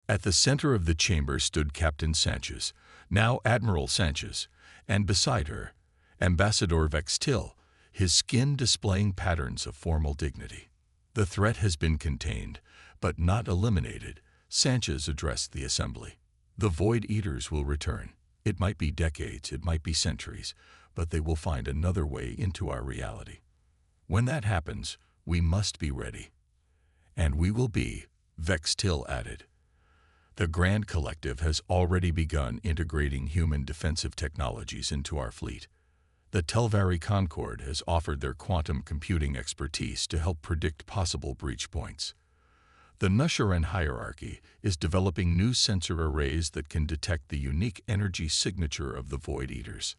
At the center of the chamber stood Captain Sanchez, now Admiral Sanchez, and beside her, Ambassador Vextil, his skin displaying patterns of formal dignity. "The threat has been contained, but not eliminated," Sanchez addressed the assembly. "The Void Eaters will return. It might be decades, it might be centuries, but they will find another way into our reality. When that happens, we must be ready." "And we will be," Vextil added. "The Grand Collective has already begun integrating human defensive technologies into our fleet. The Telvari Concord has offered their quantum computing expertise to help predict possible breach points. The Nusharan hierarchy is developing new sensor arrays that can detect the unique energy signature of the Void Eaters."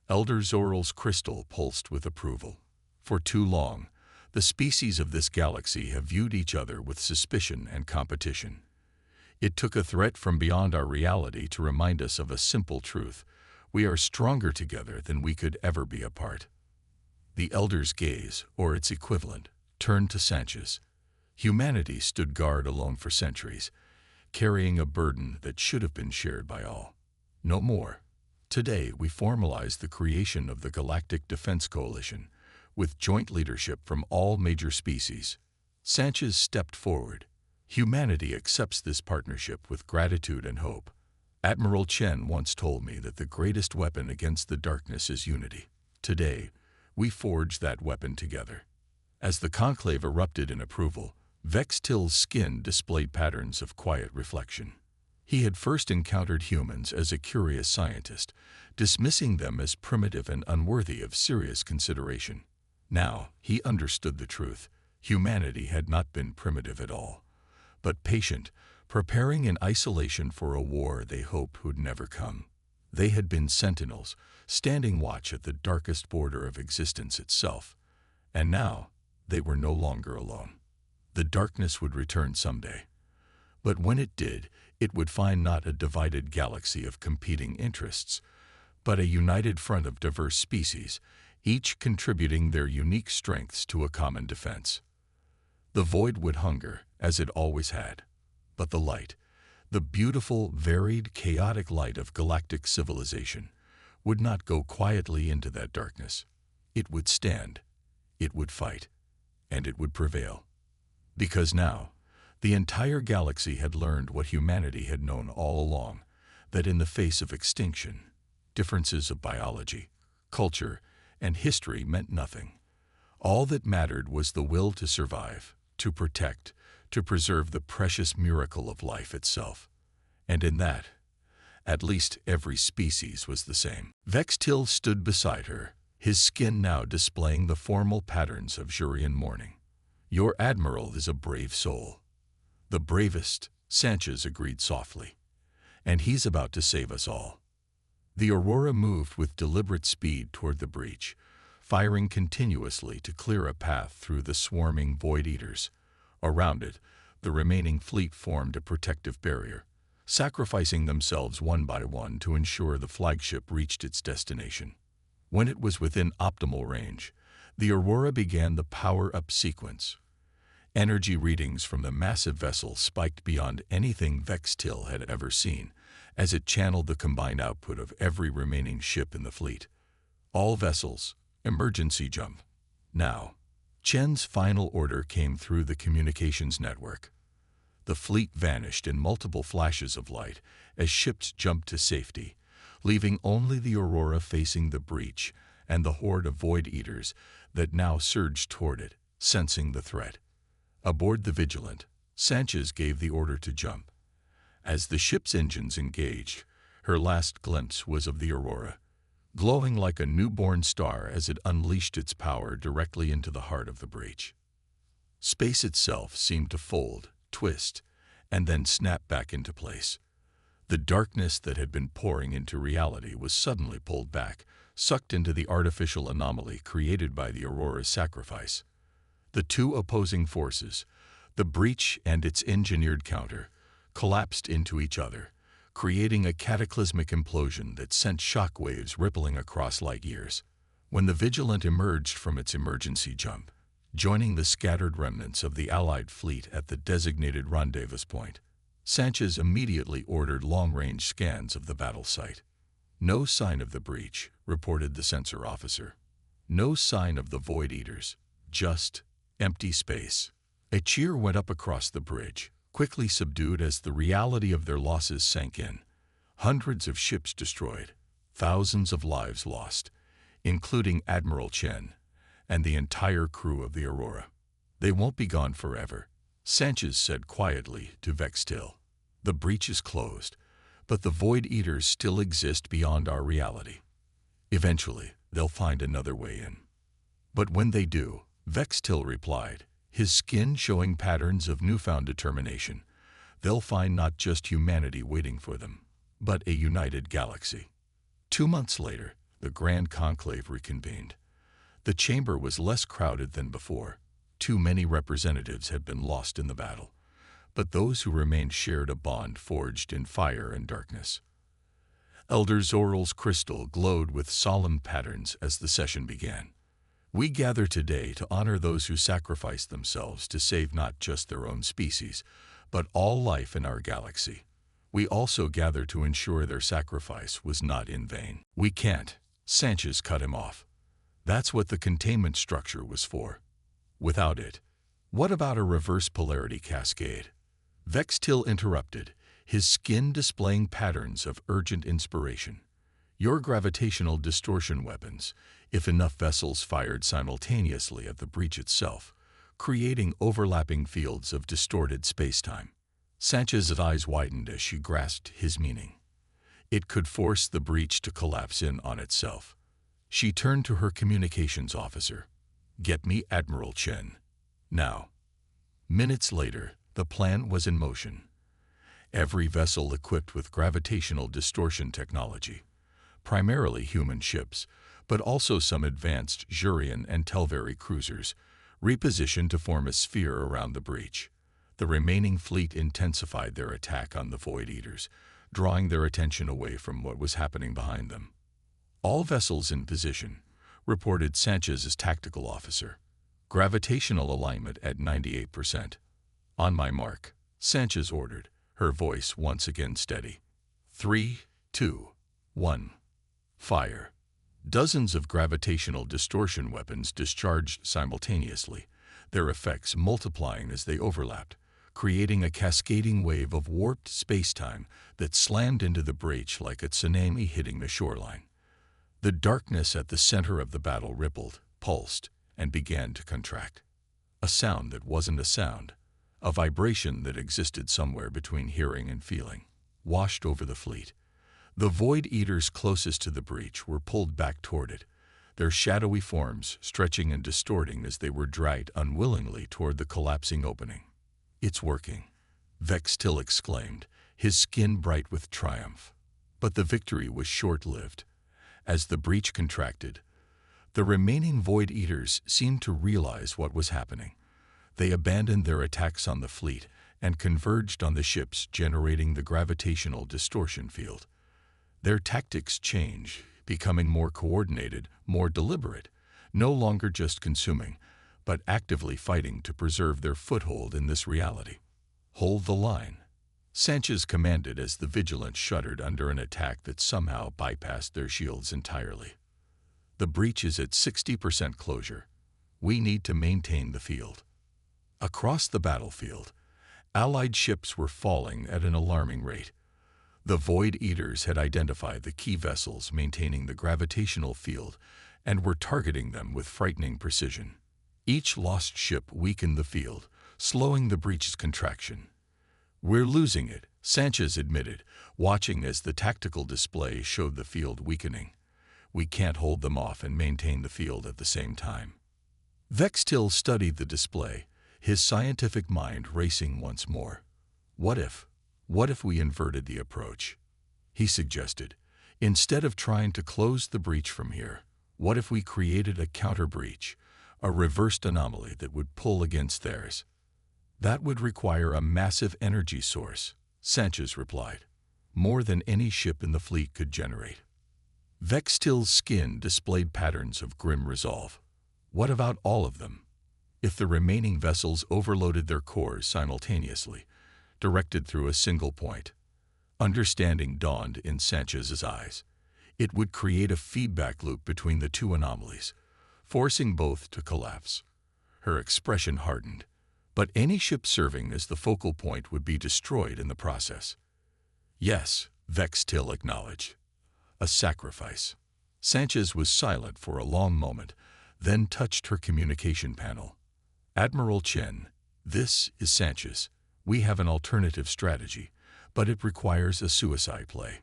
Elder Zoral's crystal pulsed with approval. "For too long, the species of this galaxy have viewed each other with suspicion and competition. It took a threat from beyond our reality to remind us of a simple truth: we are stronger together than we could ever be apart." The Elder's gaze, or its equivalent, turned to Sanchez. Humanity stood guard alone for centuries, carrying a burden that should have been shared by all. No more. Today, we formalize the creation of the Galactic Defense Coalition, with joint leadership from all major species. Sanchez stepped forward. "Humanity accepts this partnership with gratitude and hope. Admiral Chen once told me that the greatest weapon against the darkness is unity. Today, we forge that weapon together." As the conclave erupted in approval, Vextil's skin displayed patterns of quiet reflection. He had first encountered humans as a curious scientist, dismissing them as primitive and unworthy of serious consideration. Now, he understood the truth. Humanity had not been primitive at all, but patient, preparing in isolation for a war they hoped would never come. They had been sentinels, standing watch at the darkest border of existence itself. And now, they were no longer alone. The darkness would return someday. But when it did, it would find not a divided galaxy of competing interests, but a united front of diverse species, each contributing their unique strengths to a common defense. The void would hunger, as it always had. But the light, the beautiful, varied, chaotic light of galactic civilization, would not go quietly into that darkness. It would stand, it would fight, and it would prevail. Because now, the entire galaxy had learned what humanity had known all along, that in the face of extinction, differences of biology, culture, and history meant nothing. All that mattered was the will to survive, to protect, to preserve the precious miracle of life itself. And in that, at least every species was the same. Vextil stood beside her, his skin now displaying the formal patterns of Jurian mourning. "Your admiral is a brave soul." "The bravest," Sanchez agreed softly. "And he's about to save us all." The Aurora moved with deliberate speed toward the breach, firing continuously to clear a path through the swarming Void Eaters. Around it, the remaining fleet formed a protective barrier, sacrificing themselves one by one to ensure the flagship reached its destination. When it was within optimal range, the Aurora began the power-up sequence. Energy readings from the massive vessel spiked beyond anything Vextil had ever seen, as it channeled the combined output of every remaining ship in the fleet. "All vessels, emergency jump." Now, Chen's final order came through the communications network. The fleet vanished in multiple flashes of light as ships jumped to safety, leaving only the Aurora facing the breach and the horde of Void Eaters that now surged toward it, sensing the threat. Aboard the Vigilant, Sanchez gave the order to jump. As the ship's engines engaged, her last glimpse was of the Aurora, glowing like a newborn star as it unleashed its power directly into the heart of the breach. Space itself seemed to fold, twist, and then snap back into place. The darkness that had been pouring into reality was suddenly pulled back, sucked into the artificial anomaly created by the Aurora's sacrifice. The two opposing forces, the breach and its engineered counter, collapsed into each other, creating a cataclysmic implosion that sent shock waves rippling across light years. When the Vigilant emerged from its emergency jump, joining the scattered remnants of the Allied fleet at the designated rendezvous point, Sanchez immediately ordered long-range scans of the battle site. No sign of the breach, reported the sensor officer. No sign of the Void Eaters, just empty space. A cheer went up across the bridge, quickly subdued as the reality of their losses sank in. Hundreds of ships destroyed, thousands of lives lost, including Admiral Chen and the entire crew of the Aurora. They won't be gone forever, Sanchez said quietly to Vextil. The breach is closed, but the Void Eaters still exist beyond our reality. Eventually, they'll find another way in. But when they do, Vextil replied, his skin showing patterns of newfound determination, they'll find not just humanity waiting for them, but a united galaxy. 2 months later, the Grand Conclave reconvened. The chamber was less crowded than before. Too many representatives had been lost in the battle, but those who remained shared a bond forged in fire and darkness. Elder Zoral's crystal glowed with solemn patterns as the session began. We gather today to honor those who sacrificed themselves to save not just their own species, but all life in our galaxy. We also gather to ensure their sacrifice was not in vain. We can't, Sanchez cut him off. That's what the containment structure was for. Without it, what about a reverse polarity cascade? Vextil interrupted, his skin displaying patterns of urgent inspiration. Your gravitational distortion weapons, if enough vessels fired simultaneously at the breach itself, creating overlapping fields of distorted spacetime. Sanchez's eyes widened as she grasped his meaning. It could force the breach to collapse in on itself. She turned to her communications officer. Get me Admiral Chen. Now. Minutes later, the plan was in motion. Every vessel equipped with gravitational distortion technology, primarily human ships, but also some advanced Jurian and Telvari cruisers, repositioned to form a sphere around the breach. The remaining fleet intensified their attack on the Void Eaters, drawing their attention away from what was happening behind them. All vessels in position, reported Sanchez's tactical officer. Gravitational alignment at 98%. On my mark, Sanchez ordered, her voice once again steady. 3, 2, 1. Fire. Dozens of gravitational distortion weapons discharged simultaneously, their effects multiplying as they overlapped, creating a cascading wave of warped spacetime that slammed into the breach like a tsunami hitting the shoreline. The darkness at the center of the battle rippled, pulsed, and began to contract. A sound that wasn't a sound, a vibration that existed somewhere between hearing and feeling, washed over the fleet. The Void Eaters closest to the breach were pulled back toward it, their shadowy forms stretching and distorting as they were dragged unwillingly toward the collapsing opening. It's working, Vextil exclaimed, his skin bright with triumph. But the victory was short-lived. As the breach contracted, the remaining Void Eaters seemed to realize what was happening. They abandoned their attacks on the fleet and converged on the ships, generating the gravitational distortion field. Their tactics changed, becoming more coordinated, more deliberate, no longer just consuming, but actively fighting to preserve their foothold in this reality. Hold the line, Sanchez commanded as the Vigilance shuddered under an attack that somehow bypassed their shields entirely. The breach is at 60% closure. We need to maintain the field. Across the battlefield, Allied ships were falling at an alarming rate. The Void Eaters had identified the key vessels maintaining the gravitational field and were targeting them with frightening precision. Each lost ship weakened the field, slowing the breach's contraction. We're losing it, Sanchez admitted, watching as the tactical display showed the field weakening. We can't hold them off and maintain the field at the same time. Vextil studied the display, his scientific mind racing once more. What if we inverted the approach? He suggested. Instead of trying to close the breach from here, what if we created a counter-breach, a reversed anomaly that would pull against theirs? That would require a massive energy source, Sanchez replied, more than any ship in the fleet could generate. Vextil's skin displayed patterns of grim resolve. What about all of them? If the remaining vessels overloaded their cores simultaneously, directed through a single point. Understanding dawned in Sanchez's eyes. It would create a feedback loop between the two anomalies, forcing both to collapse. Her expression hardened, but any ship serving as the focal point would be destroyed in the process. Yes, Vextil acknowledged. A sacrifice. Sanchez was silent for a long moment, then touched her communication panel. Admiral Chen, this is Sanchez. We have an alternative strategy, but it requires a suicide play.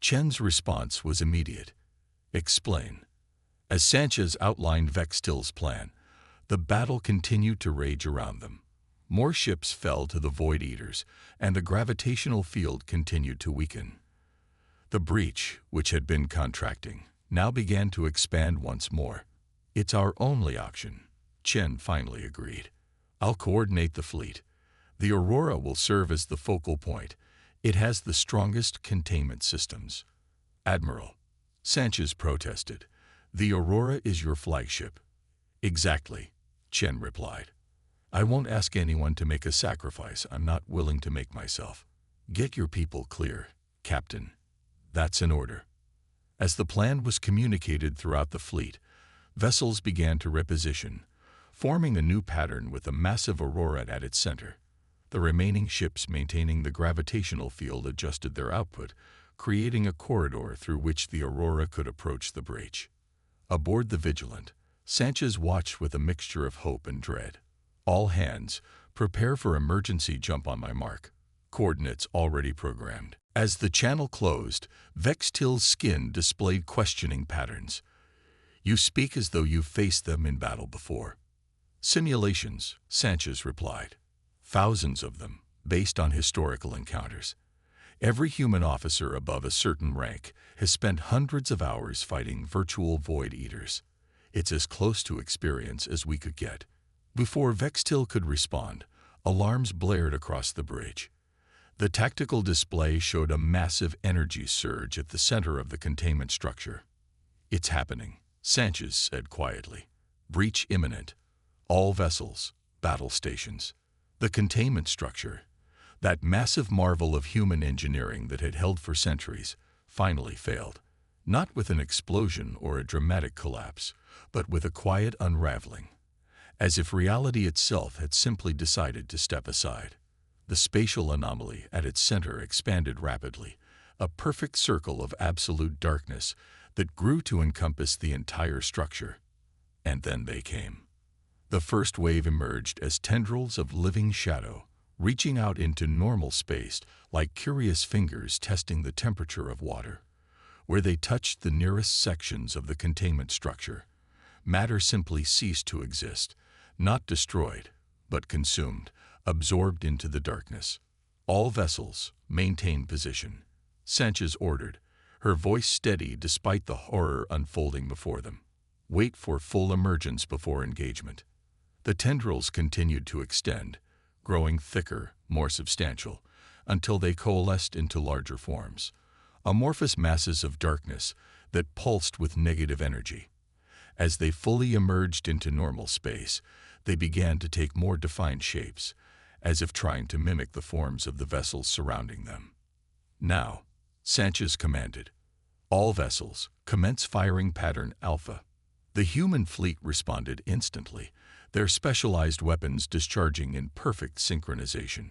Chen's response was immediate. Explain. As Sanchez outlined Vextil's plan, the battle continued to rage around them. More ships fell to the Void Eaters, and the gravitational field continued to weaken. The breach, which had been contracting, now began to expand once more. It's our only option, Chen finally agreed. I'll coordinate the fleet. The Aurora will serve as the focal point. It has the strongest containment systems. Admiral, Sanchez protested. The Aurora is your flagship. Exactly, Chen replied. I won't ask anyone to make a sacrifice I'm not willing to make myself. Get your people clear, Captain. That's an order. As the plan was communicated throughout the fleet, vessels began to reposition, forming a new pattern with a massive aurora at its center. The remaining ships maintaining the gravitational field adjusted their output, creating a corridor through which the aurora could approach the breach. Aboard the Vigilant, Sanchez watched with a mixture of hope and dread. All hands, prepare for emergency jump on my mark. Coordinates already programmed. As the channel closed, Vextil's skin displayed questioning patterns. You speak as though you've faced them in battle before. Simulations, Sanchez replied. Thousands of them, based on historical encounters. Every human officer above a certain rank has spent hundreds of hours fighting virtual Void Eaters. It's as close to experience as we could get. Before Vextil could respond, alarms blared across the bridge. The tactical display showed a massive energy surge at the center of the containment structure. It's happening, Sanchez said quietly. Breach imminent. All vessels, battle stations. The containment structure, that massive marvel of human engineering that had held for centuries, finally failed. Not with an explosion or a dramatic collapse, but with a quiet unraveling, as if reality itself had simply decided to step aside. The spatial anomaly at its center expanded rapidly, a perfect circle of absolute darkness that grew to encompass the entire structure. And then they came. The first wave emerged as tendrils of living shadow, reaching out into normal space like curious fingers testing the temperature of water. Where they touched the nearest sections of the containment structure, matter simply ceased to exist, not destroyed, but consumed, absorbed into the darkness. All vessels, maintain position, Sanchez ordered, her voice steady despite the horror unfolding before them. Wait for full emergence before engagement. The tendrils continued to extend, growing thicker, more substantial, until they coalesced into larger forms, amorphous masses of darkness that pulsed with negative energy. As they fully emerged into normal space, they began to take more defined shapes, as if trying to mimic the forms of the vessels surrounding them. Now, Sanchez commanded, all vessels, commence firing pattern Alpha. The human fleet responded instantly, their specialized weapons discharging in perfect synchronization.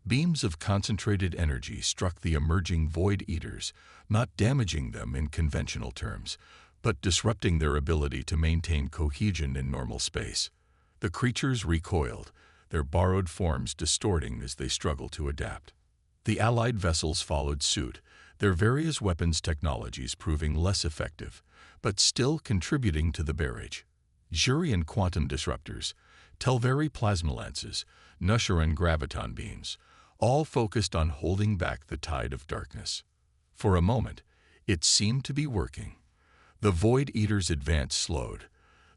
Beams of concentrated energy struck the emerging Void Eaters, not damaging them in conventional terms, but disrupting their ability to maintain cohesion in normal space. The creatures recoiled, their borrowed forms distorting as they struggled to adapt. The Allied vessels followed suit, their various weapons technologies proving less effective, but still contributing to the barrage. Jurian quantum disruptors, Telvari plasma lances, Nusharan graviton beams, all focused on holding back the tide of darkness. For a moment, it seemed to be working. The Void Eaters' advance slowed,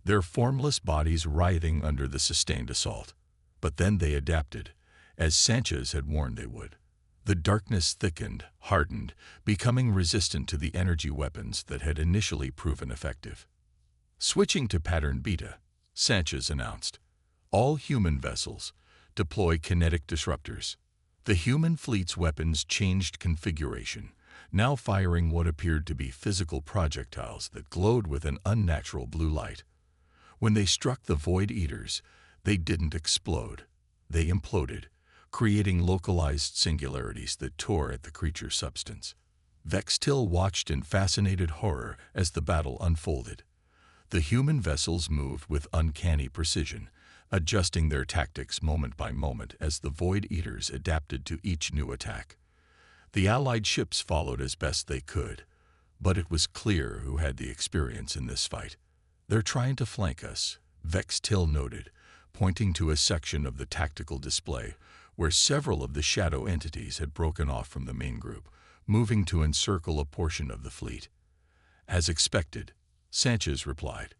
their formless bodies writhing under the sustained assault. But then they adapted, as Sanchez had warned they would. The darkness thickened, hardened, becoming resistant to the energy weapons that had initially proven effective. Switching to pattern Beta, Sanchez announced, all human vessels, deploy kinetic disruptors. The human fleet's weapons changed configuration, now firing what appeared to be physical projectiles that glowed with an unnatural blue light. When they struck the Void Eaters, they didn't explode. They imploded, creating localized singularities that tore at the creature's substance. Vextil watched in fascinated horror as the battle unfolded. The human vessels moved with uncanny precision, adjusting their tactics moment by moment as the Void Eaters adapted to each new attack. The Allied ships followed as best they could, but it was clear who had the experience in this fight. "They're trying to flank us," Vextil noted, pointing to a section of the tactical display where several of the shadow entities had broken off from the main group, moving to encircle a portion of the fleet. "As expected," Sanchez replied.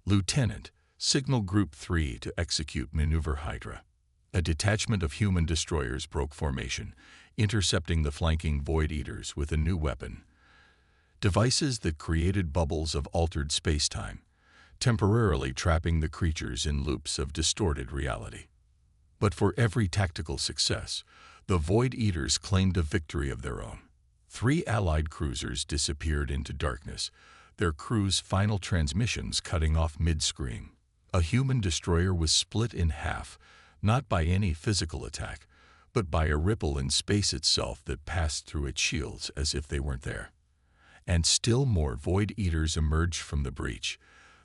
"Lieutenant, signal Group 3 to execute Maneuver Hydra." A detachment of human destroyers broke formation, intercepting the flanking Void Eaters with a new weapon. Devices that created bubbles of altered space-time, temporarily trapping the creatures in loops of distorted reality. But for every tactical success, the Void Eaters claimed a victory of their own. 3 Allied cruisers disappeared into darkness, their crew's final transmissions cutting off mid-scream. A human destroyer was split in half, not by any physical attack, but by a ripple in space itself that passed through its shields as if they weren't there. And still more Void Eaters emerged from the breach,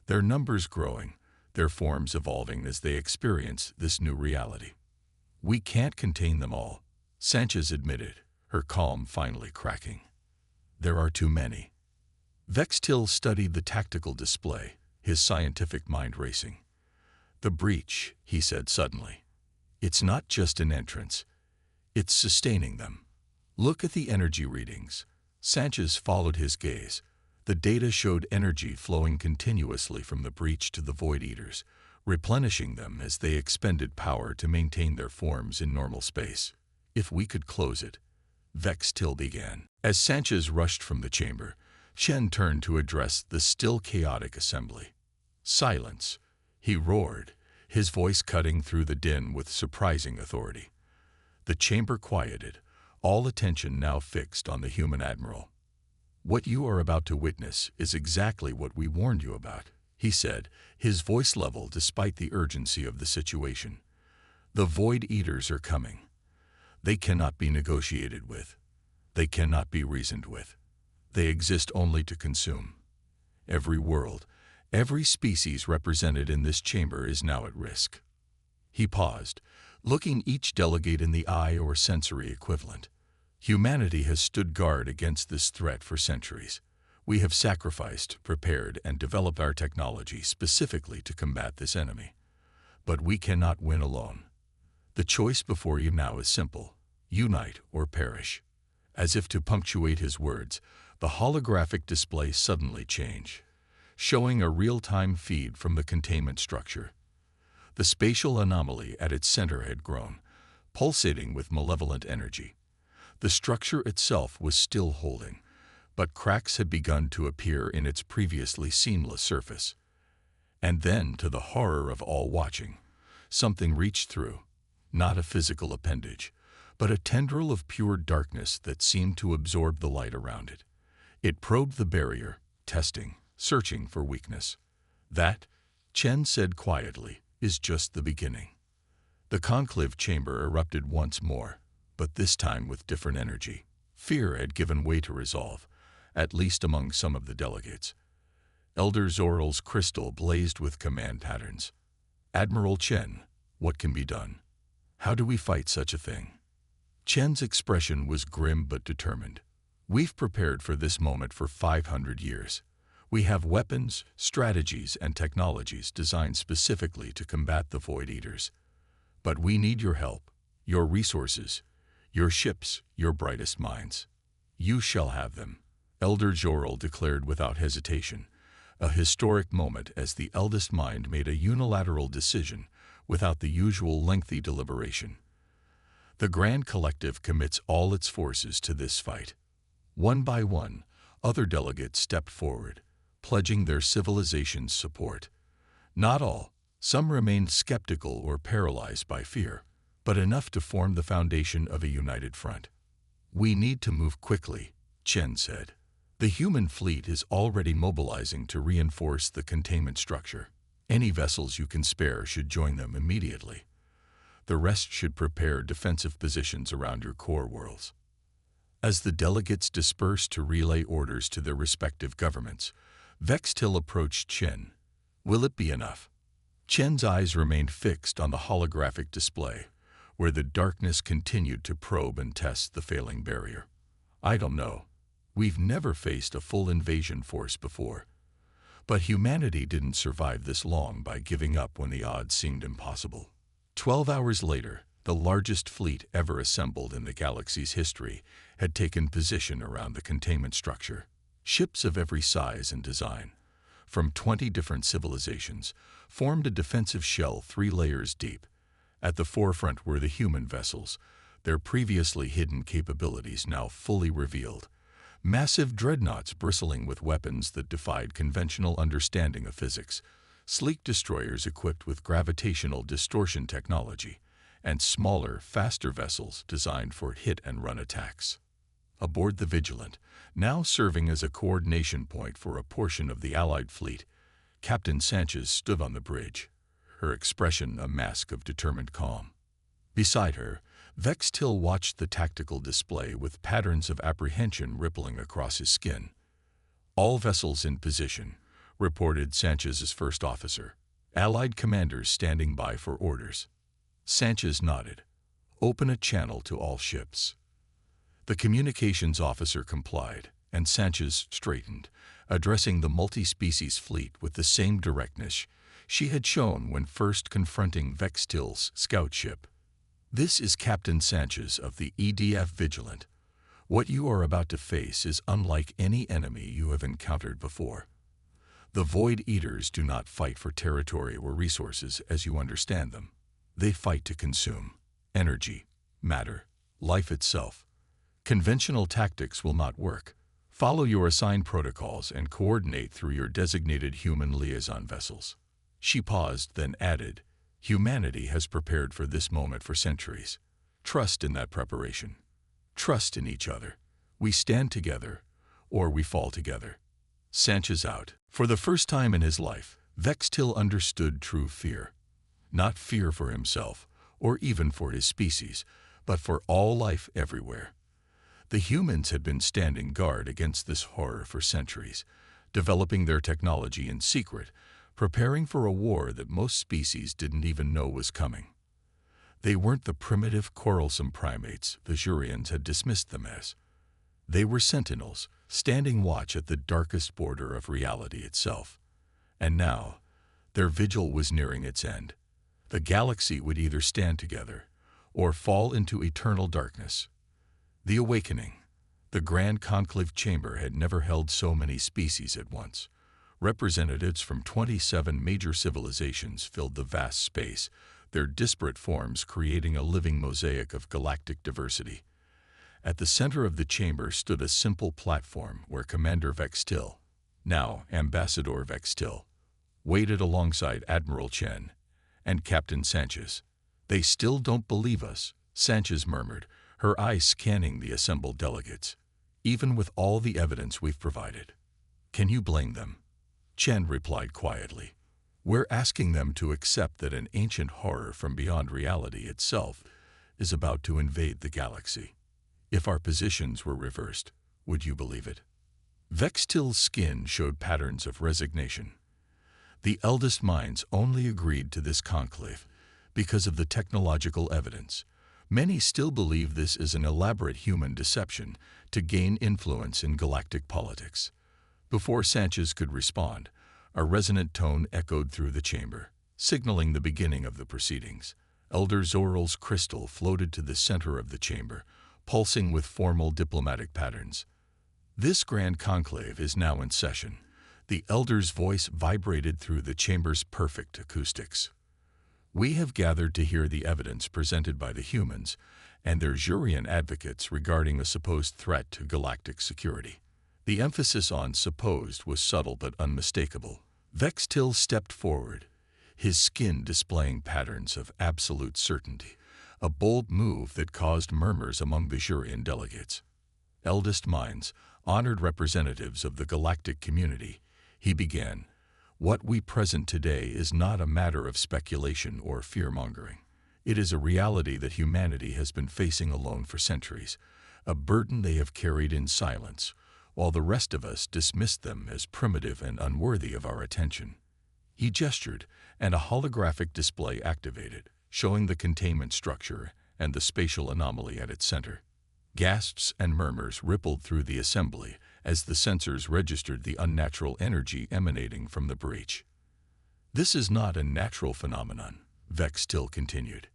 their numbers growing, their forms evolving as they experienced this new reality. "We can't contain them all," Sanchez admitted, her calm finally cracking. "There are too many." Vextil studied the tactical display, his scientific mind racing. "The breach," he said suddenly. "It's not just an entrance. It's sustaining them. Look at the energy readings." Sanchez followed his gaze. The data showed energy flowing continuously from the breach to the Void Eaters, replenishing them as they expended power to maintain their forms in normal space. "If we could close it," Vextil began. As Sanchez rushed from the chamber, Chen turned to address the still chaotic assembly. "Silence," he roared, his voice cutting through the din with surprising authority. The chamber quieted, all attention now fixed on the human admiral. "What you are about to witness is exactly what we warned you about," he said, his voice level despite the urgency of the situation. "The Void Eaters are coming. They cannot be negotiated with. They cannot be reasoned with. They exist only to consume. Every world, every species represented in this chamber is now at risk." He paused, looking each delegate in the eye or sensory equivalent. "Humanity has stood guard against this threat for centuries. We have sacrificed, prepared, and developed our technology specifically to combat this enemy. But we cannot win alone. The choice before you now is simple: unite or perish." As if to punctuate his words, the holographic display suddenly changed, showing a real-time feed from the containment structure. The spatial anomaly at its center had grown, pulsating with malevolent energy. The structure itself was still holding, but cracks had begun to appear in its previously seamless surface. And then, to the horror of all watching, something reached through, not a physical appendage, but a tendril of pure darkness that seemed to absorb the light around it. It probed the barrier, testing, searching for weakness. "That," Chen said quietly, "is just the beginning." The conclave chamber erupted once more, but this time with different energy. Fear had given way to resolve, at least among some of the delegates. Elder Zoral's crystal blazed with command patterns. "Admiral Chen, what can be done? How do we fight such a thing?" Chen's expression was grim but determined. "We've prepared for this moment for 500 years. We have weapons, strategies, and technologies designed specifically to combat the Void Eaters. But we need your help, your resources, your ships, your brightest minds. You shall have them," Elder Zoral declared without hesitation, a historic moment as the eldest mind made a unilateral decision without the usual lengthy deliberation. The Grand Collective commits all its forces to this fight. One by one, other delegates stepped forward, pledging their civilization's support. Not all, some remained skeptical or paralyzed by fear, but enough to form the foundation of a united front. "We need to move quickly," Chen said. "The human fleet is already mobilizing to reinforce the containment structure. Any vessels you can spare should join them immediately. The rest should prepare defensive positions around your core worlds." As the delegates dispersed to relay orders to their respective governments, Vextil approached Chen. "Will it be enough?" Chen's eyes remained fixed on the holographic display, where the darkness continued to probe and test the failing barrier. "I don't know. We've never faced a full invasion force before. But humanity didn't survive this long by giving up when the odds seemed impossible." 12 hours later, the largest fleet ever assembled in the galaxy's history had taken position around the containment structure. Ships of every size and design, from 20 different civilizations, formed a defensive shell 3 layers deep. At the forefront were the human vessels, their previously hidden capabilities now fully revealed. Massive dreadnoughts bristling with weapons that defied conventional understanding of physics, sleek destroyers equipped with gravitational distortion technology, and smaller, faster vessels designed for hit-and-run attacks. Aboard the Vigilant, now serving as a coordination point for a portion of the Allied fleet, Captain Sanchez stood on the bridge, her expression a mask of determined calm. Beside her, Vextil watched the tactical display with patterns of apprehension rippling across his skin. "All vessels in position," reported Sanchez's first officer. "Allied commanders standing by for orders." Sanchez nodded. "Open a channel to all ships." The communications officer complied, and Sanchez straightened, addressing the multi-species fleet with the same directness she had shown when first confronting Vextil's scout ship. "This is Captain Sanchez of the EDF Vigilant. What you are about to face is unlike any enemy you have encountered before. The Void Eaters do not fight for territory or resources as you understand them. They fight to consume energy, matter, life itself. Conventional tactics will not work. Follow your assigned protocols and coordinate through your designated human liaison vessels." She paused, then added, "Humanity has prepared for this moment for centuries. Trust in that preparation. Trust in each other. We stand together, or we fall together." Sanchez out. For the first time in his life, Vextil understood true fear. Not fear for himself, or even for his species, but for all life everywhere. The humans had been standing guard against this horror for centuries, developing their technology in secret, preparing for a war that most species didn't even know was coming. They weren't the primitive, quarrelsome primates the Jurians had dismissed them as. They were sentinels, standing watch at the darkest border of reality itself. And now, their vigil was nearing its end. The galaxy would either stand together or fall into eternal darkness. The awakening. The Grand Conclave Chamber had never held so many species at once. Representatives from 27 major civilizations filled the vast space, their disparate forms creating a living mosaic of galactic diversity. At the center of the chamber stood a simple platform where Commander Vextil, now Ambassador Vextil, waited alongside Admiral Chen and Captain Sanchez. "They still don't believe us," Sanchez murmured, her eyes scanning the assembled delegates. "Even with all the evidence we've provided. Can you blame them?" Chen replied quietly. "We're asking them to accept that an ancient horror from beyond reality itself is about to invade the galaxy. If our positions were reversed, would you believe it?" Vextil's skin showed patterns of resignation. The eldest minds only agreed to this conclave because of the technological evidence. Many still believe this is an elaborate human deception to gain influence in galactic politics. Before Sanchez could respond, a resonant tone echoed through the chamber, signaling the beginning of the proceedings. Elder Zoral's crystal floated to the center of the chamber, pulsing with formal diplomatic patterns. "This grand conclave is now in session." The elder's voice vibrated through the chamber's perfect acoustics. "We have gathered to hear the evidence presented by the humans and their Jurian advocates regarding a supposed threat to galactic security." The emphasis on supposed was subtle but unmistakable. Vextil stepped forward, his skin displaying patterns of absolute certainty, a bold move that caused murmurs among the jury and delegates. Eldest minds, honored representatives of the galactic community, he began, "What we present today is not a matter of speculation or fear-mongering. It is a reality that humanity has been facing alone for centuries, a burden they have carried in silence, while the rest of us dismissed them as primitive and unworthy of our attention." He gestured, and a holographic display activated, showing the containment structure and the spatial anomaly at its center. Gasps and murmurs rippled through the assembly as the sensors registered the unnatural energy emanating from the breach. "This is not a natural phenomenon," Vex Till continued.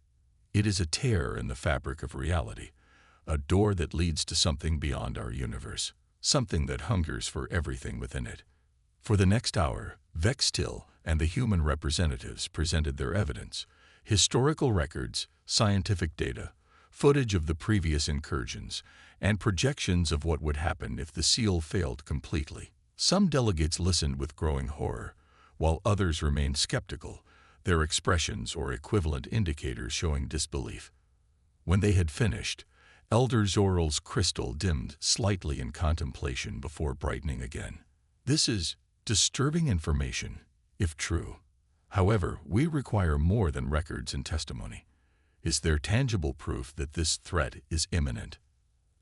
"It is a tear in the fabric of reality, a door that leads to something beyond our universe, something that hungers for everything within it." For the next hour, Vex Till and the human representatives presented their evidence, historical records, scientific data, footage of the previous incursions, and projections of what would happen if the seal failed completely. Some delegates listened with growing horror, while others remained skeptical, their expressions or equivalent indicators showing disbelief. When they had finished, Elder Zoral's crystal dimmed slightly in contemplation before brightening again. "This is disturbing information, if true. However, we require more than records and testimony. Is there tangible proof that this threat is imminent?"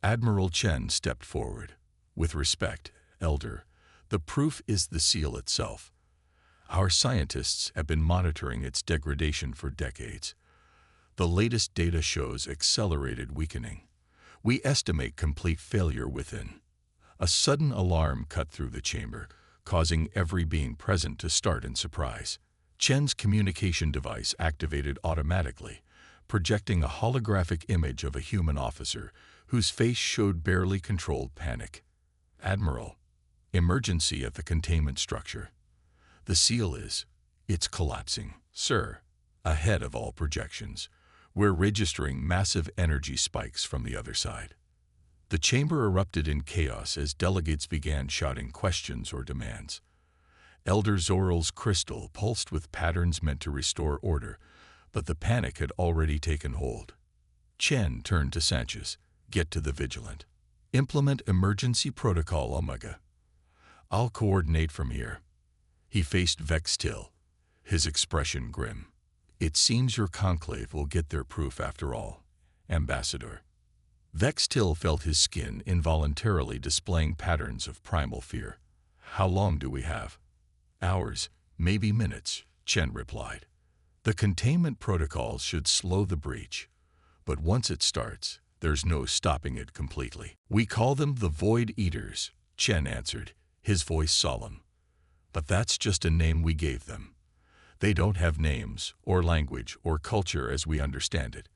Admiral Chen stepped forward. "With respect, Elder, the proof is the seal itself. Our scientists have been monitoring its degradation for decades. The latest data shows accelerated weakening. We estimate complete failure within." A sudden alarm cut through the chamber, causing every being present to start in surprise. Chen's communication device activated automatically, projecting a holographic image of a human officer whose face showed barely controlled panic. "Admiral, emergency at the containment structure. The seal it's collapsing, sir. Ahead of all projections, we're registering massive energy spikes from the other side." The chamber erupted in chaos as delegates began shouting questions or demands. Elder Zoral's crystal pulsed with patterns meant to restore order, but the panic had already taken hold. Chen turned to Sanchez. "Get to the Vigilant. Implement emergency protocol Omega. I'll coordinate from here." He faced Vex Till, his expression grim. "It seems your conclave will get their proof after all, Ambassador." Vex Till felt his skin involuntarily displaying patterns of primal fear. "How long do we have?" "Hours, maybe minutes," Chen replied. "The containment protocols should slow the breach, but once it starts, there's no stopping it completely." "We call them the Void Eaters," Chen answered, his voice solemn. "But that's just a name we gave them. They don't have names, or language, or culture as we understand it.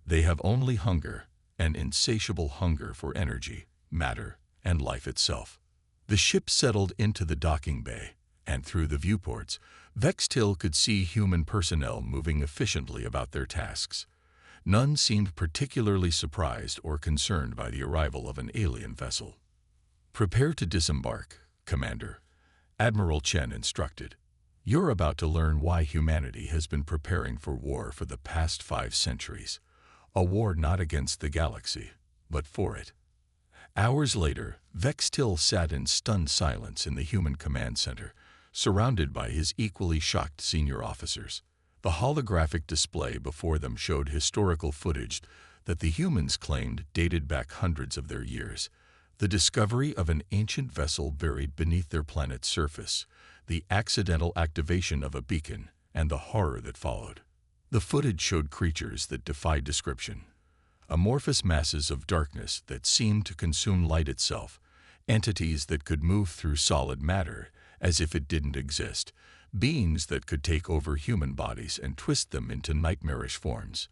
They have only hunger, an insatiable hunger for energy, matter, and life itself." The ship settled into the docking bay, and through the viewports, Vex Till could see human personnel moving efficiently about their tasks. None seemed particularly surprised or concerned by the arrival of an alien vessel. "Prepare to disembark, Commander," Admiral Chen instructed. "You're about to learn why humanity has been preparing for war for the past 5 centuries. A war not against the galaxy, but for it." Hours later, Vex Till sat in stunned silence in the human command center, surrounded by his equally shocked senior officers. The holographic display before them showed historical footage that the humans claimed dated back hundreds of their years. The discovery of an ancient vessel buried beneath their planet's surface, the accidental activation of a beacon, and the horror that followed. The footage showed creatures that defied description, amorphous masses of darkness that seemed to consume light itself, entities that could move through solid matter as if it didn't exist, beings that could take over human bodies and twist them into nightmarish forms.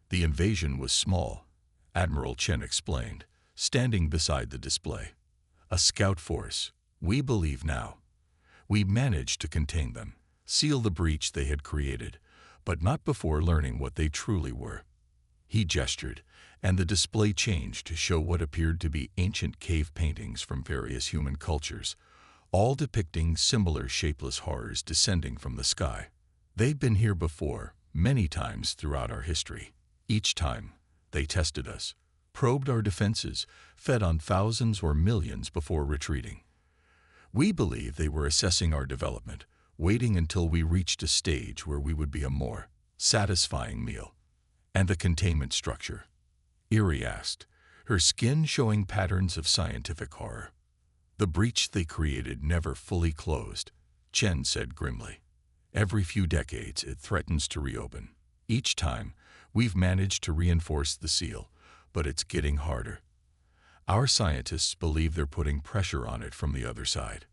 "The invasion was small," Admiral Chen explained, standing beside the display. "A scout force, we believe now. We managed to contain them, seal the breach they had created, but not before learning what they truly were." He gestured, and the display changed to show what appeared to be ancient cave paintings from various human cultures, all depicting similar shapeless horrors descending from the sky. "They've been here before, many times throughout our history," Each time, they tested us, probed our defenses, fed on thousands or millions before retreating. We believe they were assessing our development, waiting until we reached a stage where we would be a more satisfying meal. And the containment structure? Erie asked, her skin showing patterns of scientific horror. The breach they created never fully closed, Chen said grimly. Every few decades it threatens to reopen. Each time, we've managed to reinforce the seal, but it's getting harder. Our scientists believe they're putting pressure on it from the other side.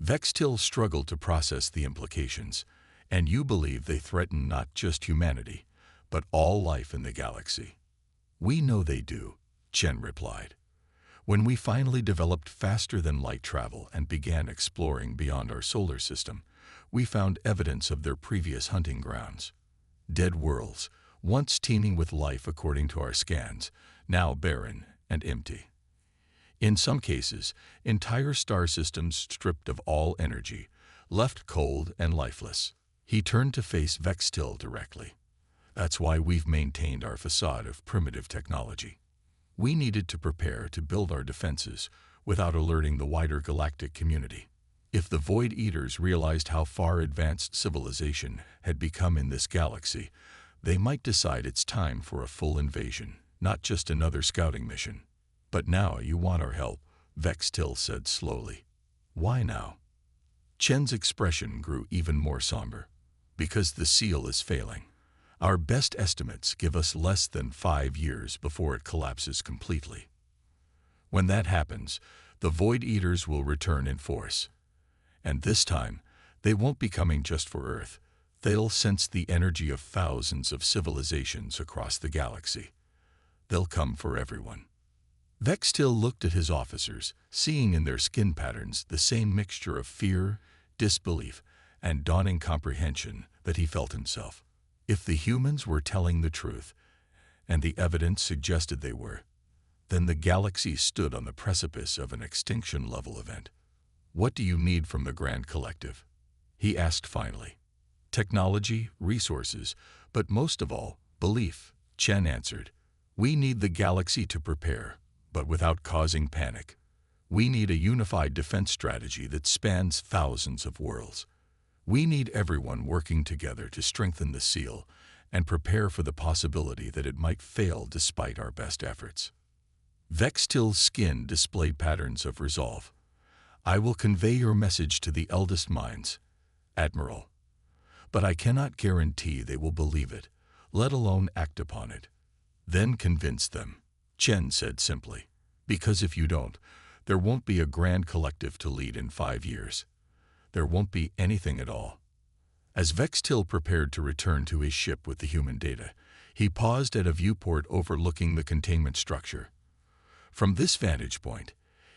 Vextil struggled to process the implications, and you believe they threaten not just humanity, but all life in the galaxy. We know they do, Chen replied. When we finally developed faster-than-light travel and began exploring beyond our solar system, we found evidence of their previous hunting grounds. Dead worlds, once teeming with life according to our scans, now barren and empty. In some cases, entire star systems stripped of all energy, left cold and lifeless. He turned to face Vextil directly. That's why we've maintained our facade of primitive technology. We needed to prepare to build our defenses without alerting the wider galactic community. If the Void Eaters realized how far advanced civilization had become in this galaxy, they might decide it's time for a full invasion, not just another scouting mission. But now you want our help, Vextil said slowly. Why now? Chen's expression grew even more somber. Because the seal is failing. Our best estimates give us less than 5 years before it collapses completely. When that happens, the Void Eaters will return in force. And this time, they won't be coming just for Earth. They'll sense the energy of thousands of civilizations across the galaxy. They'll come for everyone. Vextil looked at his officers, seeing in their skin patterns the same mixture of fear, disbelief, and dawning comprehension that he felt himself. If the humans were telling the truth, and the evidence suggested they were, then the galaxy stood on the precipice of an extinction-level event. What do you need from the Grand Collective? He asked finally. Technology, resources, but most of all, belief, Chen answered. We need the galaxy to prepare, but without causing panic. We need a unified defense strategy that spans thousands of worlds. We need everyone working together to strengthen the seal and prepare for the possibility that it might fail despite our best efforts. Vextil's skin displayed patterns of resolve. I will convey your message to the eldest minds, Admiral. But I cannot guarantee they will believe it, let alone act upon it. Then convince them, Chen said simply. Because if you don't, there won't be a Grand Collective to lead in 5 years. There won't be anything at all. As Vextil prepared to return to his ship with the human data, he paused at a viewport overlooking the containment structure. From this vantage point,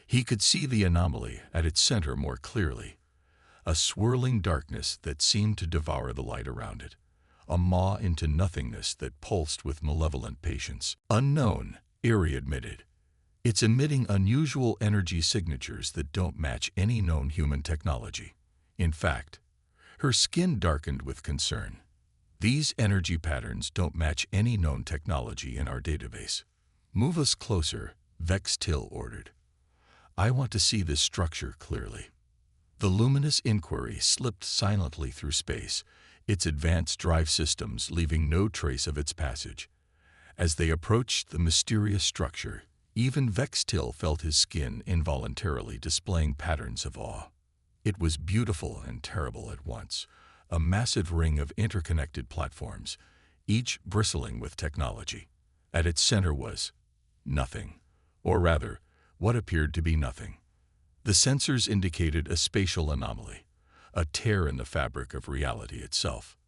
he could see the anomaly at its center more clearly, a swirling darkness that seemed to devour the light around it, a maw into nothingness that pulsed with malevolent patience. Unknown, Erie admitted. It's emitting unusual energy signatures that don't match any known human technology. In fact, her skin darkened with concern. These energy patterns don't match any known technology in our database. Move us closer, Vextil ordered. I want to see this structure clearly. The luminous inquiry slipped silently through space, its advanced drive systems leaving no trace of its passage. As they approached the mysterious structure, even Vextil felt his skin involuntarily displaying patterns of awe. It was beautiful and terrible at once, a massive ring of interconnected platforms, each bristling with technology. At its center was nothing, or rather, what appeared to be nothing. The sensors indicated a spatial anomaly, a tear in the fabric of reality itself.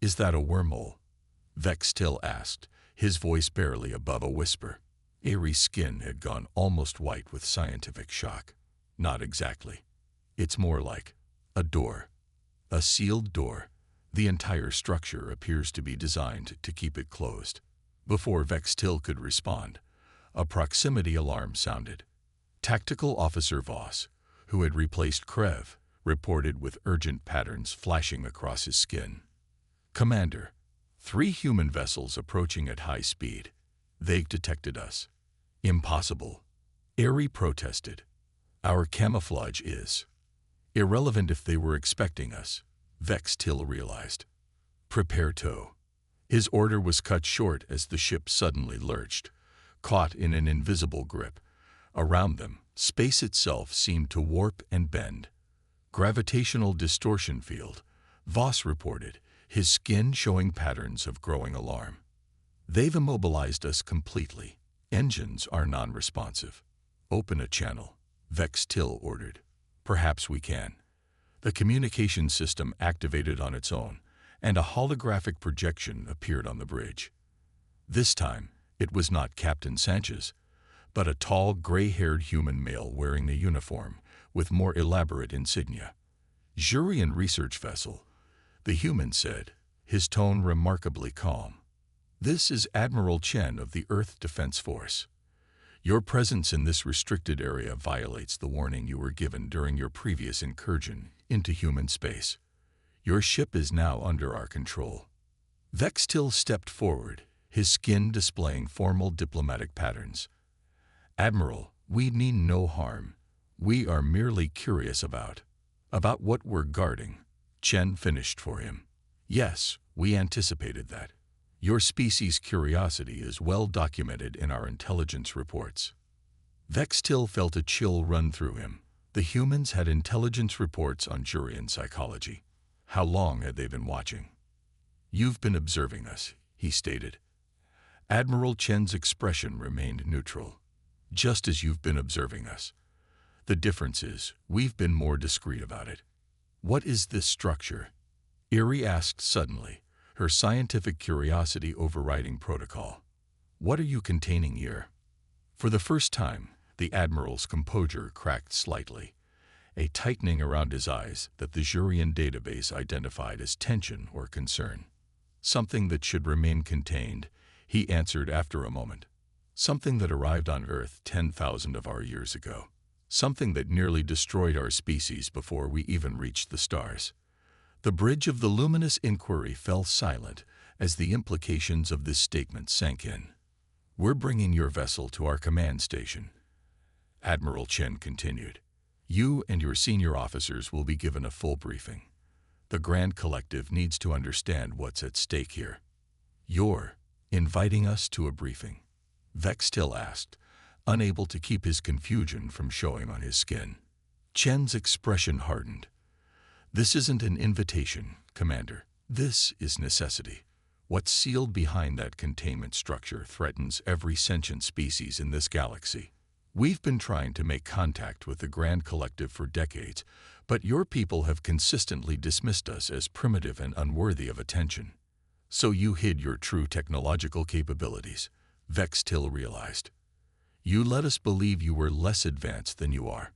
Is that a wormhole? Vextil asked, his voice barely above a whisper. Erie's skin had gone almost white with scientific shock. Not exactly. It's more like a door. A sealed door. The entire structure appears to be designed to keep it closed. Before Vextil could respond, a proximity alarm sounded. Tactical Officer Voss, who had replaced Krev, reported with urgent patterns flashing across his skin. Commander, 3 human vessels approaching at high speed. They detected us. Impossible. Aerie protested. Our camouflage is irrelevant if they were expecting us, Vex Till realized. Prepare tow. His order was cut short as the ship suddenly lurched, caught in an invisible grip. Around them, space itself seemed to warp and bend. Gravitational distortion field, Voss reported, his skin showing patterns of growing alarm. They've immobilized us completely. Engines are non-responsive. Open a channel, Vex Till ordered. Perhaps we can. The communication system activated on its own, and a holographic projection appeared on the bridge. This time, it was not Captain Sanchez, but a tall, gray-haired human male wearing a uniform with more elaborate insignia. Jurian research vessel, the human said, his tone remarkably calm. This is Admiral Chen of the Earth Defense Force. Your presence in this restricted area violates the warning you were given during your previous incursion into human space. Your ship is now under our control. Vex Till stepped forward, his skin displaying formal diplomatic patterns. Admiral, we mean no harm. We are merely curious about what we're guarding. Chen finished for him. Yes, we anticipated that. Your species' curiosity is well documented in our intelligence reports. Vex Till felt a chill run through him. The humans had intelligence reports on Jurian psychology. How long had they been watching? You've been observing us, he stated. Admiral Chen's expression remained neutral. Just as you've been observing us. The difference is, we've been more discreet about it. What is this structure? Aerie asked suddenly, her scientific curiosity overriding protocol. What are you containing here? For the first time, the Admiral's composure cracked slightly, a tightening around his eyes that the Jurian database identified as tension or concern. Something that should remain contained, he answered after a moment. Something that arrived on Earth 10,000 of our years ago. Something that nearly destroyed our species before we even reached the stars. The bridge of the luminous inquiry fell silent as the implications of this statement sank in. We're bringing your vessel to our command station. Admiral Chen continued. You and your senior officers will be given a full briefing. The Grand Collective needs to understand what's at stake here. You're inviting us to a briefing? Vex Till asked, unable to keep his confusion from showing on his skin. Chen's expression hardened. This isn't an invitation, Commander. This is necessity. What's sealed behind that containment structure threatens every sentient species in this galaxy. We've been trying to make contact with the Grand Collective for decades, but your people have consistently dismissed us as primitive and unworthy of attention. So you hid your true technological capabilities, Vex Till realized. You let us believe you were less advanced than you are.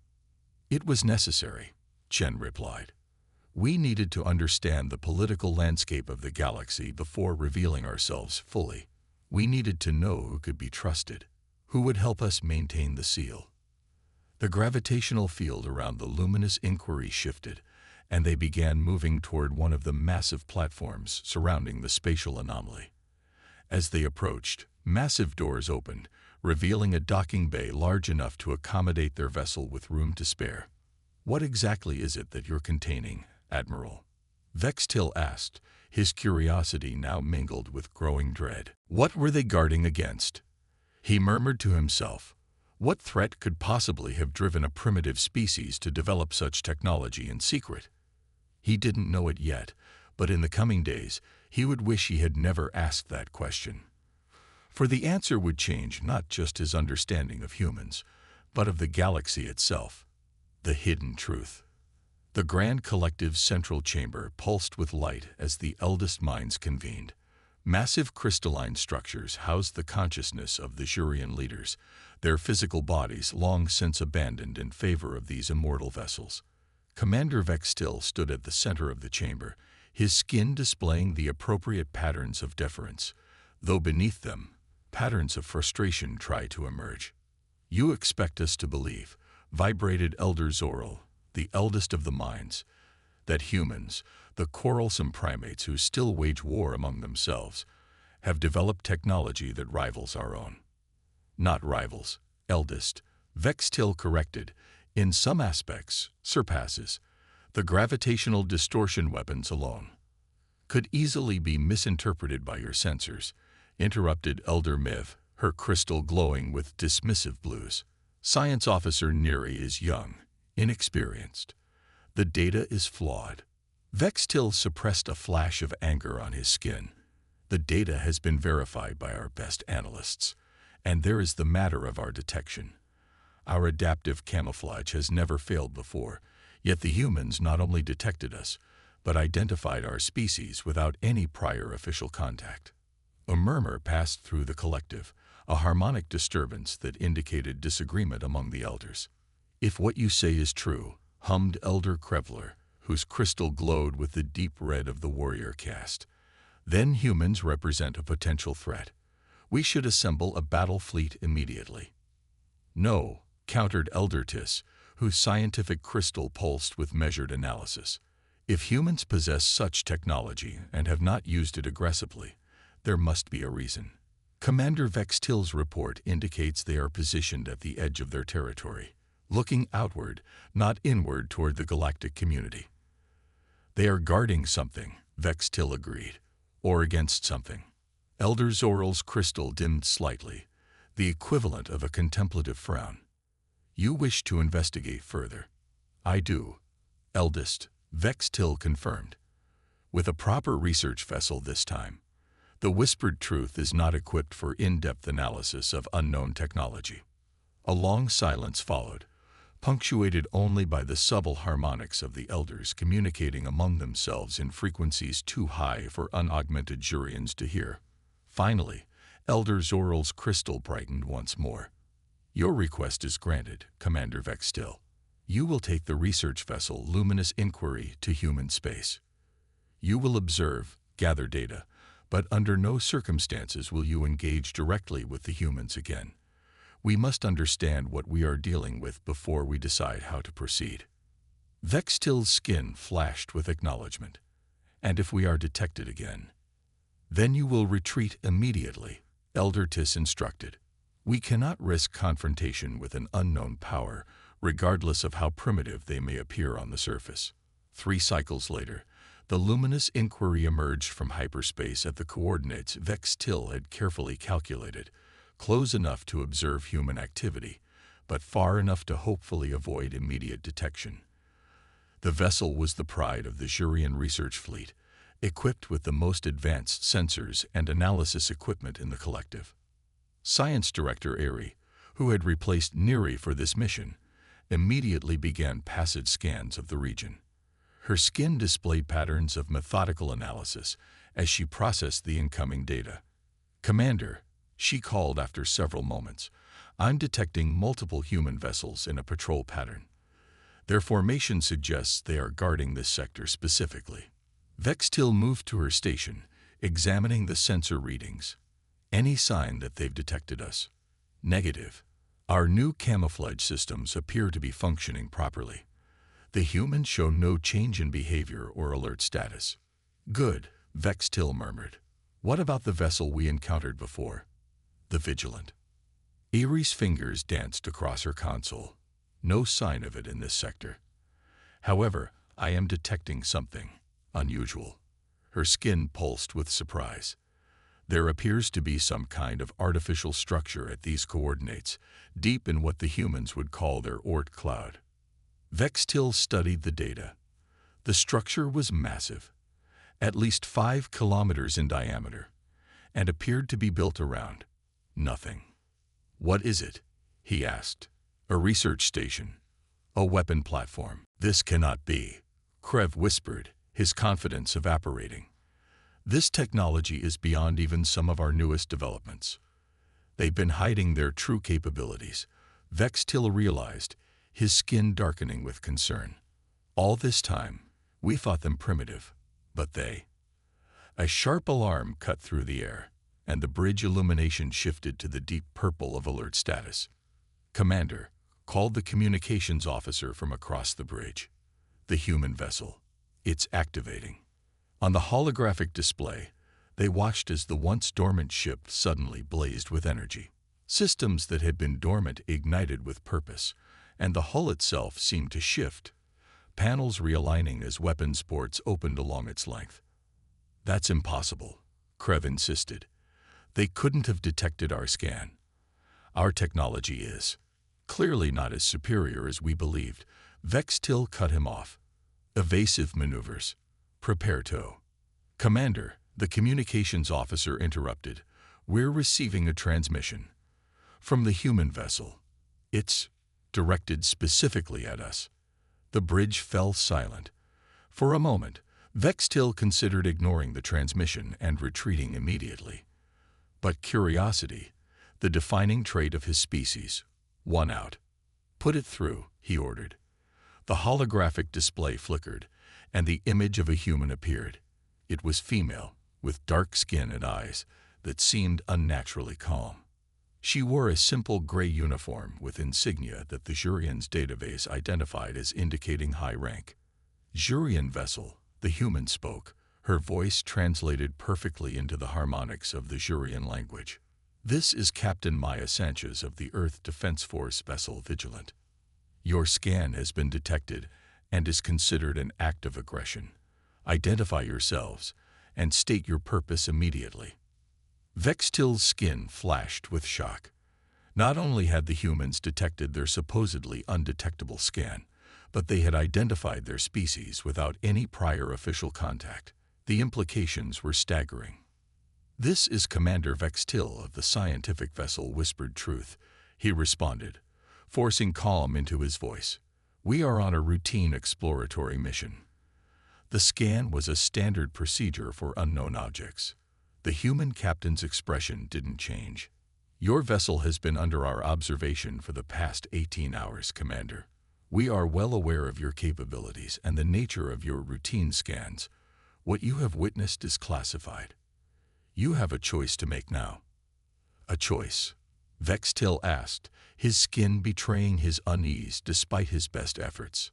It was necessary, Chen replied. We needed to understand the political landscape of the galaxy before revealing ourselves fully. We needed to know who could be trusted, who would help us maintain the seal. The gravitational field around the luminous inquiry shifted, and they began moving toward one of the massive platforms surrounding the spatial anomaly. As they approached, massive doors opened, revealing a docking bay large enough to accommodate their vessel with room to spare. What exactly is it that you're containing, Admiral? Vex Till asked, his curiosity now mingled with growing dread. What were they guarding against? He murmured to himself. What threat could possibly have driven a primitive species to develop such technology in secret? He didn't know it yet, but in the coming days, he would wish he had never asked that question. For the answer would change not just his understanding of humans, but of the galaxy itself. The hidden truth. The Grand Collective's central chamber pulsed with light as the eldest minds convened. Massive crystalline structures housed the consciousness of the Jurian leaders, their physical bodies long since abandoned in favor of these immortal vessels. Commander Vex Till stood at the center of the chamber, his skin displaying the appropriate patterns of deference, though beneath them, patterns of frustration tried to emerge. You expect us to believe, vibrated Elder Zoril, the eldest of the minds, that humans, the quarrelsome primates who still wage war among themselves, have developed technology that rivals our own. Not rivals, eldest, Vextil corrected, in some aspects, surpasses. The gravitational distortion weapons alone could easily be misinterpreted by your sensors, interrupted Elder Miv, her crystal glowing with dismissive blues. Science Officer Neri is young, inexperienced. The data is flawed. Vextil suppressed a flash of anger on his skin. The data has been verified by our best analysts, and there is the matter of our detection. Our adaptive camouflage has never failed before, yet the humans not only detected us, but identified our species without any prior official contact. A murmur passed through the collective, a harmonic disturbance that indicated disagreement among the elders. If what you say is true, hummed Elder Krevler, whose crystal glowed with the deep red of the warrior caste, then humans represent a potential threat. We should assemble a battle fleet immediately. No, countered Elder Tis, whose scientific crystal pulsed with measured analysis. If humans possess such technology and have not used it aggressively, there must be a reason. Commander Vextil's report indicates they are positioned at the edge of their territory, looking outward, not inward toward the galactic community. They are guarding something, Vextil agreed, or against something. Elder Zoral's crystal dimmed slightly, the equivalent of a contemplative frown. You wish to investigate further. I do. Eldest, Vextil confirmed. With a proper research vessel this time. The whispered truth is not equipped for in-depth analysis of unknown technology. A long silence followed, punctuated only by the subtle harmonics of the elders communicating among themselves in frequencies too high for unaugmented Jurians to hear. Finally, Elder Zoral's crystal brightened once more. Your request is granted, Commander Vextil. You will take the research vessel Luminous Inquiry to human space. You will observe, gather data, but under no circumstances will you engage directly with the humans again. We must understand what we are dealing with before we decide how to proceed. Vextil's skin flashed with acknowledgement. And if we are detected again, then you will retreat immediately, Elder Tis instructed. We cannot risk confrontation with an unknown power, regardless of how primitive they may appear on the surface. 3 cycles later, the Luminous Inquiry emerged from hyperspace at the coordinates Vextil had carefully calculated, close enough to observe human activity, but far enough to hopefully avoid immediate detection. The vessel was the pride of the Jurian research fleet, equipped with the most advanced sensors and analysis equipment in the collective. Science Director Airy, who had replaced Neri for this mission, immediately began passage scans of the region. Her skin displayed patterns of methodical analysis as she processed the incoming data. Commander, she called after several moments, I'm detecting multiple human vessels in a patrol pattern. Their formation suggests they are guarding this sector specifically. Vextil moved to her station, examining the sensor readings. Any sign that they've detected us? Negative. Our new camouflage systems appear to be functioning properly. The humans show no change in behavior or alert status. Good, Vextil murmured. What about the vessel we encountered before? The Vigilant. Erie's fingers danced across her console. No sign of it in this sector. However, I am detecting something unusual. Her skin pulsed with surprise. There appears to be some kind of artificial structure at these coordinates, deep in what the humans would call their Oort cloud. Vextil studied the data. The structure was massive, at least 5 kilometers in diameter, and appeared to be built around nothing. What is it? He asked. A research station. A weapon platform. This cannot be, Krev whispered, his confidence evaporating. This technology is beyond even some of our newest developments. They've been hiding their true capabilities, Vextil realized, his skin darkening with concern. All this time, we thought them primitive, but they... A sharp alarm cut through the air, and the bridge illumination shifted to the deep purple of alert status. Commander, called the communications officer from across the bridge. The human vessel. It's activating. On the holographic display, they watched as the once dormant ship suddenly blazed with energy. Systems that had been dormant ignited with purpose, and the hull itself seemed to shift, panels realigning as weapons ports opened along its length. "That's impossible," Krev insisted. "They couldn't have detected our scan. Our technology is clearly not as superior as we believed." Vextil cut him off. "Evasive maneuvers. Prepare to." "Commander," the communications officer interrupted, "we're receiving a transmission from the human vessel. It's directed specifically at us." The bridge fell silent. For a moment, Vextil considered ignoring the transmission and retreating immediately. But curiosity, the defining trait of his species, won out. "Put it through," he ordered. The holographic display flickered, and the image of a human appeared. It was female, with dark skin and eyes that seemed unnaturally calm. She wore a simple gray uniform with insignia that the Jurian's database identified as indicating high rank. "Jurian vessel," the human spoke, her voice translated perfectly into the harmonics of the Jurian language. "This is Captain Maya Sanchez of the Earth Defense Force vessel Vigilant. Your scan has been detected and is considered an act of aggression. Identify yourselves and state your purpose immediately." Vextil's skin flashed with shock. Not only had the humans detected their supposedly undetectable scan, but they had identified their species without any prior official contact. The implications were staggering. "This is Commander Vextil of the scientific vessel Whispered Truth," he responded, forcing calm into his voice. "We are on a routine exploratory mission." The scan was a standard procedure for unknown objects. The human captain's expression didn't change. "Your vessel has been under our observation for the past 18 hours, Commander. We are well aware of your capabilities and the nature of your routine scans. What you have witnessed is classified. You have a choice to make now." "A choice?" Vextil asked, his skin betraying his unease despite his best efforts.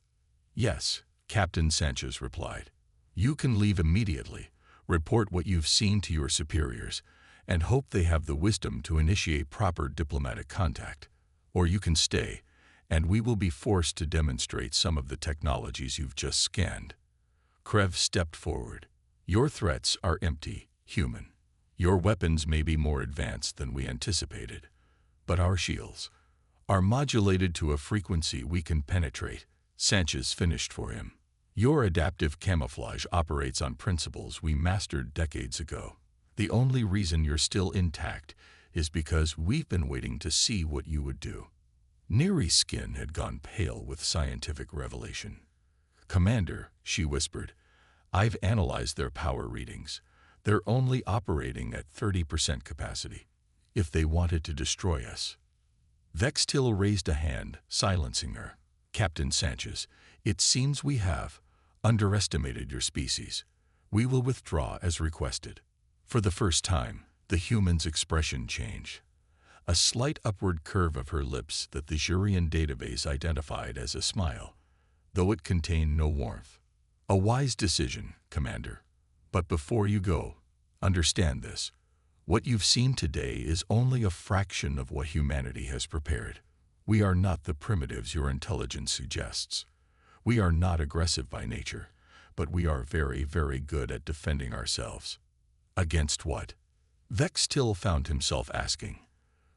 "Yes," Captain Sanchez replied. "You can leave immediately, report what you've seen to your superiors, and hope they have the wisdom to initiate proper diplomatic contact. Or you can stay, and we will be forced to demonstrate some of the technologies you've just scanned." Krev stepped forward. "Your threats are empty, human. Your weapons may be more advanced than we anticipated, but our shields are modulated to a frequency we can penetrate." Sanchez finished for him. "Your adaptive camouflage operates on principles we mastered decades ago. The only reason you're still intact is because we've been waiting to see what you would do." Neri's skin had gone pale with scientific revelation. "Commander," she whispered, "I've analyzed their power readings. They're only operating at 30% capacity. If they wanted to destroy us..." Vextil raised a hand, silencing her. "Captain Sanchez, it seems we have underestimated your species. We will withdraw as requested." For the first time, the human's expression changed. A slight upward curve of her lips that the Jurian database identified as a smile, though it contained no warmth. "A wise decision, Commander. But before you go, understand this. What you've seen today is only a fraction of what humanity has prepared. We are not the primitives your intelligence suggests. We are not aggressive by nature, but we are very, very good at defending ourselves." "Against what?" Vextil found himself asking.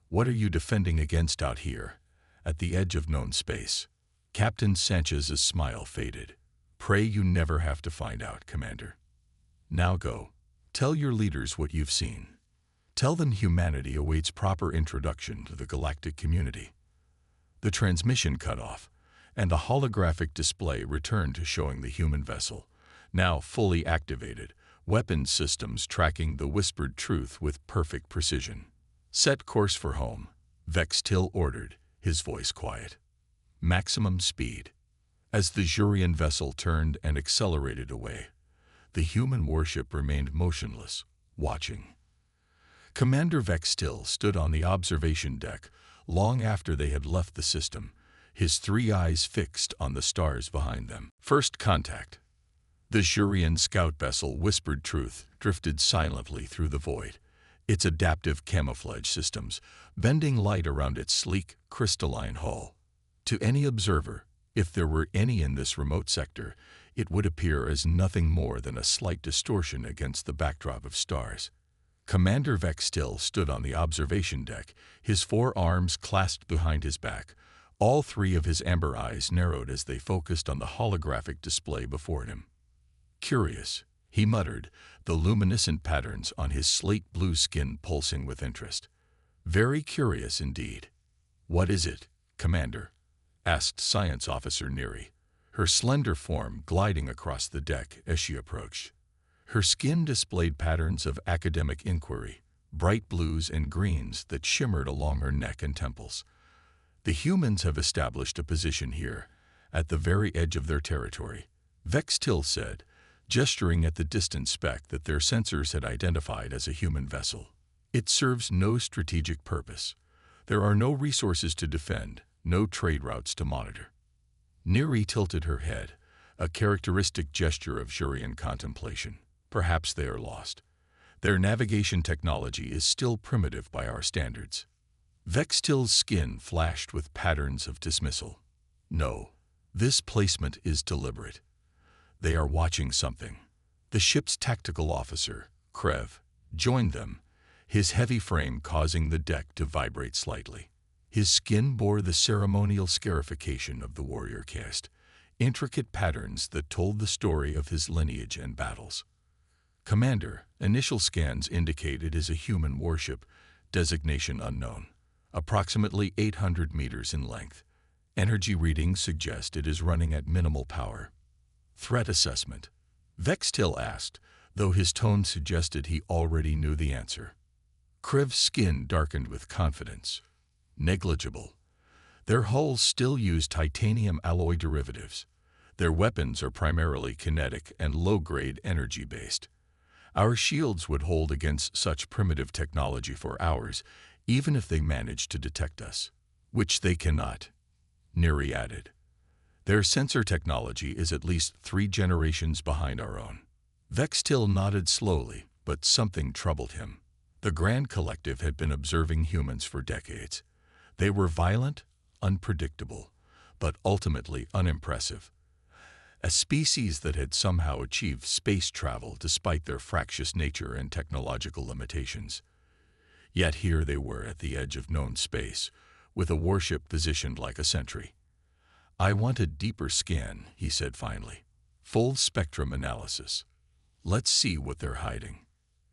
"What are you defending against out here, at the edge of known space?" Captain Sanchez's smile faded. "Pray you never have to find out, Commander. Now go. Tell your leaders what you've seen. Tell them humanity awaits proper introduction to the galactic community." The transmission cut off, and the holographic display returned to showing the human vessel, now fully activated, weapons systems tracking the Whispered Truth with perfect precision. "Set course for home," Vextil ordered, his voice quiet. "Maximum speed." As the Jurian vessel turned and accelerated away, the human warship remained motionless, watching. Commander Vextil stood on the observation deck long after they had left the system, his three eyes fixed on the stars behind them. "First contact." The Jurian scout vessel Whispered Truth drifted silently through the void, its adaptive camouflage systems bending light around its sleek, crystalline hull. To any observer, if there were any in this remote sector, it would appear as nothing more than a slight distortion against the backdrop of stars. Commander Vextil stood on the observation deck, his forearms clasped behind his back. All three of his amber eyes narrowed as they focused on the holographic display before him. "Curious," he muttered, the luminescent patterns on his slate blue skin pulsing with interest. "Very curious indeed." "What is it, Commander?" asked Science Officer Neri, her slender form gliding across the deck as she approached. Her skin displayed patterns of academic inquiry, bright blues and greens that shimmered along her neck and temples. "The humans have established a position here, at the very edge of their territory," Vextil said, gesturing at the distant speck that their sensors had identified as a human vessel. "It serves no strategic purpose. There are no resources to defend, no trade routes to monitor." Neri tilted her head, a characteristic gesture of Jurian contemplation. "Perhaps they are lost. Their navigation technology is still primitive by our standards." Vextil's skin flashed with patterns of dismissal. "No, this placement is deliberate. They are watching something." The ship's tactical officer, Krev, joined them, his heavy frame causing the deck to vibrate slightly. His skin bore the ceremonial scarification of the warrior caste, intricate patterns that told the story of his lineage and battles. "Commander, initial scans indicate it is a human warship, designation unknown, approximately 800 meters in length. Energy readings suggest it is running at minimal power." "Threat assessment?" Vextil asked, though his tone suggested he already knew the answer. Krev's skin darkened with confidence. "Negligible. Their hulls still use titanium alloy derivatives. Their weapons are primarily kinetic and low-grade energy-based. Our shields would hold against such primitive technology for hours, even if they managed to detect us. Which they cannot," Neri added. "Their sensor technology is at least 3 generations behind our own." Vextil nodded slowly, but something troubled him. The Grand Collective had been observing humans for decades. They were violent, unpredictable, but ultimately unimpressive. A species that had somehow achieved space travel despite their fractious nature and technological limitations. Yet here they were at the edge of known space, with a warship positioned like a sentry. "I want a deeper scan," he said finally. "Full spectrum analysis. Let's see what they're hiding."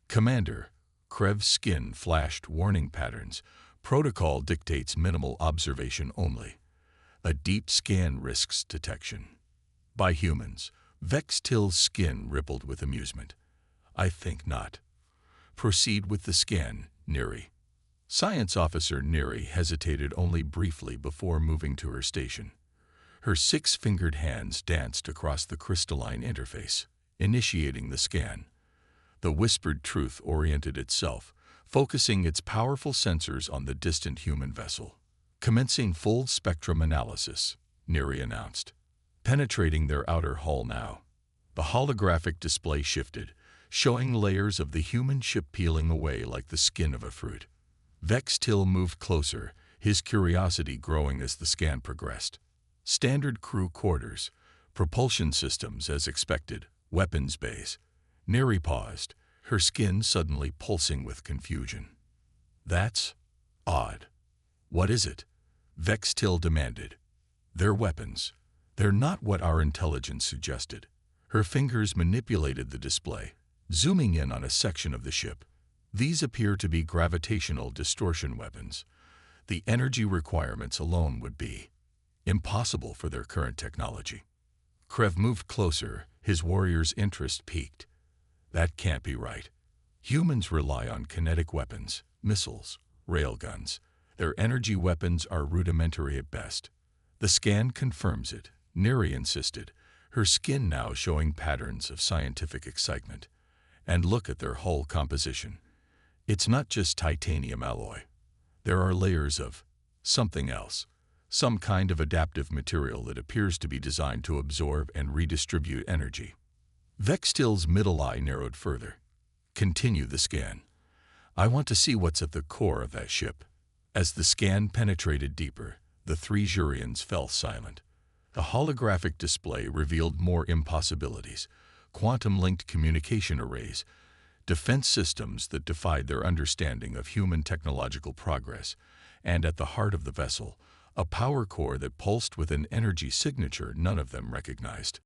"Commander," Krev's skin flashed warning patterns. "Protocol dictates minimal observation only. A deep scan risks detection." "By humans." Vextil's skin rippled with amusement. "I think not." "Proceed with the scan, Neri." Science Officer Neri hesitated only briefly before moving to her station. Her 6-fingered hands danced across the crystalline interface, initiating the scan. The Whispered Truth oriented itself, focusing its powerful sensors on the distant human vessel. "Commencing full spectrum analysis," Neri announced. Penetrating their outer hull now. The holographic display shifted, showing layers of the human ship peeling away like the skin of a fruit. Vextil moved closer, his curiosity growing as the scan progressed. Standard crew quarters, propulsion systems as expected, weapons bays. Neri paused, her skin suddenly pulsing with confusion. "That's odd." "What is it?" Vextil demanded. "Their weapons. They're not what our intelligence suggested." Her fingers manipulated the display, zooming in on a section of the ship. "These appear to be gravitational distortion weapons. The energy requirements alone would be impossible for their current technology." Krev moved closer, his warrior's interest piqued. "That can't be right. Humans rely on kinetic weapons, missiles, railguns. Their energy weapons are rudimentary at best." "The scan confirms it," Neri insisted, her skin now showing patterns of scientific excitement. "And look at their hull composition. It's not just titanium alloy. There are layers of something else, some kind of adaptive material that appears to be designed to absorb and redistribute energy." Vextil's middle eye narrowed further. Continue the scan. I want to see what's at the core of that ship. As the scan penetrated deeper, the three Jurians fell silent. The holographic display revealed more impossibilities: quantum-linked communication arrays, defense systems that defied their understanding of human technological progress, and at the heart of the vessel, a power core that pulsed with an energy signature none of them recognized.